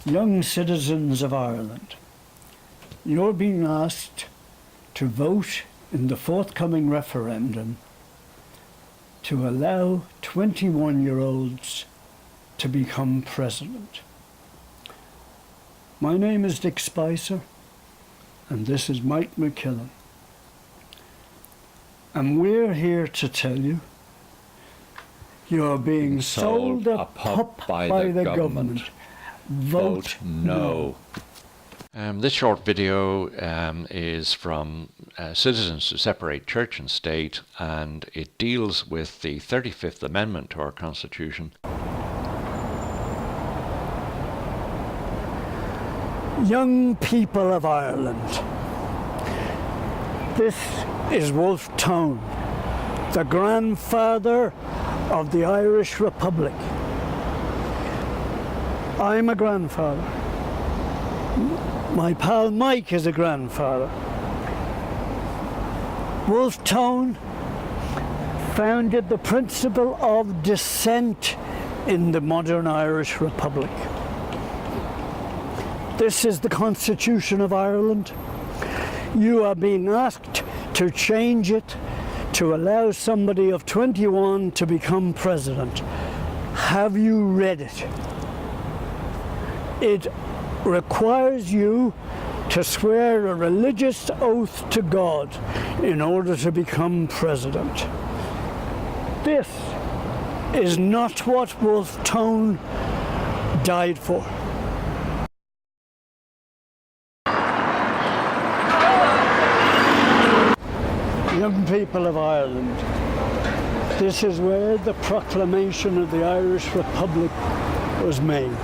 Young citizens of Ireland, you're being asked to vote in the forthcoming referendum to allow 21-year-olds to become president. My name is Dick Spicer, and this is Mike McKillen. And we're here to tell you you're being sold a pup by the government. Vote no. This short video is from Citizens to Separate Church and State, and it deals with the 35th Amendment to our Constitution. Young people of Ireland, this is Wolfe Tone, the grandfather of the Irish Republic. I'm a grandfather. My pal Mike is a grandfather. Wolfe Tone founded the principle of dissent in the modern Irish Republic. This is the Constitution of Ireland. You are being asked to change it to allow somebody of 21 to become president. Have you read it? It requires you to swear a religious oath to God in order to become president. This is not what Wolfe Tone died for. Young people of Ireland, this is where the proclamation of the Irish Republic was made.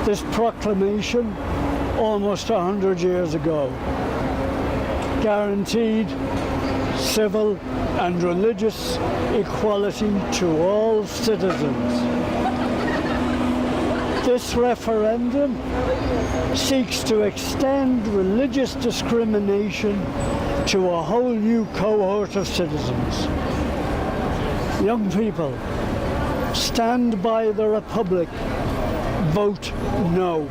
This proclamation, almost 100 years ago, guaranteed civil and religious equality to all citizens. This referendum seeks to extend religious discrimination to a whole new cohort of citizens. Young people, stand by the Republic. Vote no.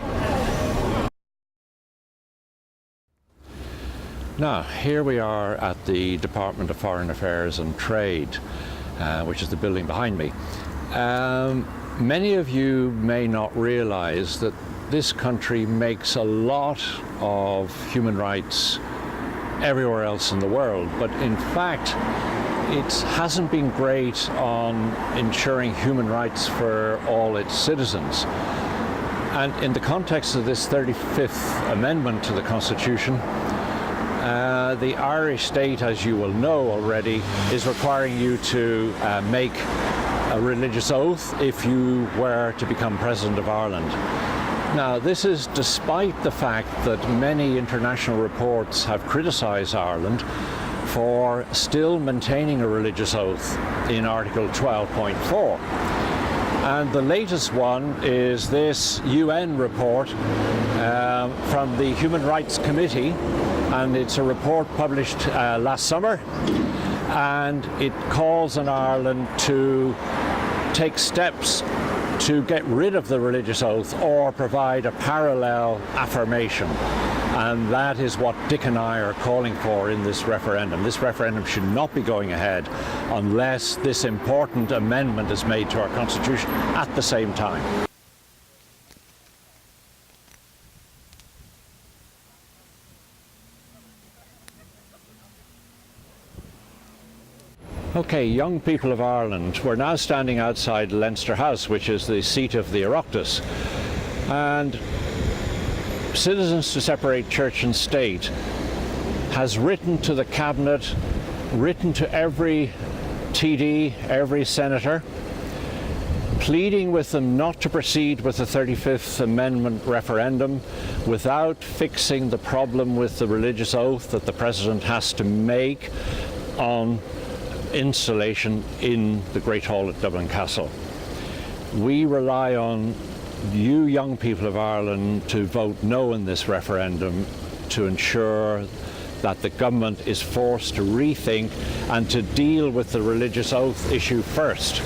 Now, here we are at the Department of Foreign Affairs and Trade, which is the building behind me. Many of you may not realize that this country makes a lot of human rights everywhere else in the world, but in fact it hasn't been great on ensuring human rights for all its citizens. And in the context of this 35th Amendment to the Constitution, the Irish state, as you will know already, is requiring you to make a religious oath if you were to become President of Ireland. Now, this is despite the fact that many international reports have criticised Ireland for still maintaining a religious oath in Article 12.4. And the latest one is this UN report from the Human Rights Committee, and it's a report published last summer, and it calls on Ireland to take steps to get rid of the religious oath or provide a parallel affirmation. And that is what Dick and I are calling for in this referendum. This referendum should not be going ahead unless this important amendment is made to our Constitution at the same time. Okay, young people of Ireland, we're now standing outside Leinster House, which is the seat of the Oireachtas. And Citizens to Separate Church and State has written to the Cabinet, written to every TD, every senator, pleading with them not to proceed with the 35th Amendment referendum without fixing the problem with the religious oath that the President has to make on installation in the Great Hall at Dublin Castle. We rely on you young people of Ireland to vote no in this referendum to ensure that the government is forced to rethink and to deal with the religious oath issue first.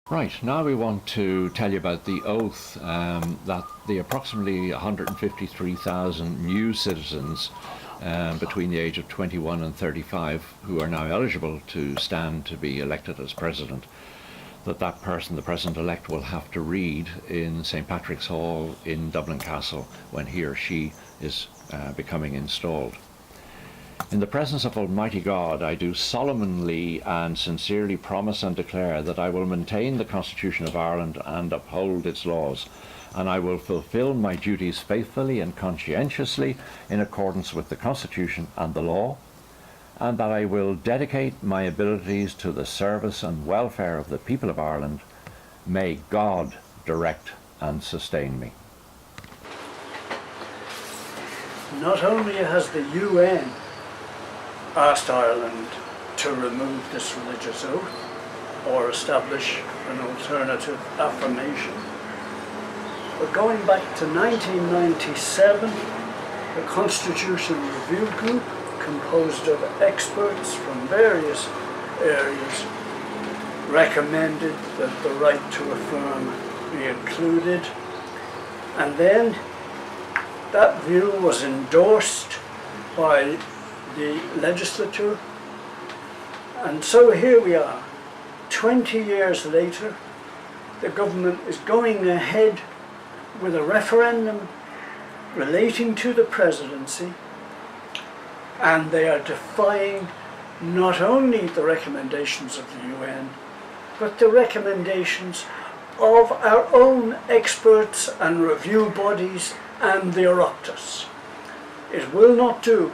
Right, now we want to tell you about the oath that the approximately 153,000 new citizens between the age of 21 and 35 who are now eligible to stand to be elected as president, that person, the president-elect, will have to read in St. Patrick's Hall in Dublin Castle when he or she is becoming installed. In the presence of Almighty God, I do solemnly and sincerely promise and declare that I will maintain the Constitution of Ireland and uphold its laws, and I will fulfil my duties faithfully and conscientiously in accordance with the Constitution and the law, and that I will dedicate my abilities to the service and welfare of the people of Ireland. May God direct and sustain me. Not only has the UN asked Ireland to remove this religious oath or establish an alternative affirmation, but going back to 1997, the Constitutional Review Group, composed of experts from various areas, recommended that the right to affirm be included, and then that view was endorsed by the legislature, and so here we are, 20 years later. The government is going ahead with a referendum relating to the presidency, and they are defying not only the recommendations of the UN, but the recommendations of our own experts and review bodies and the Oireachtas. It will not do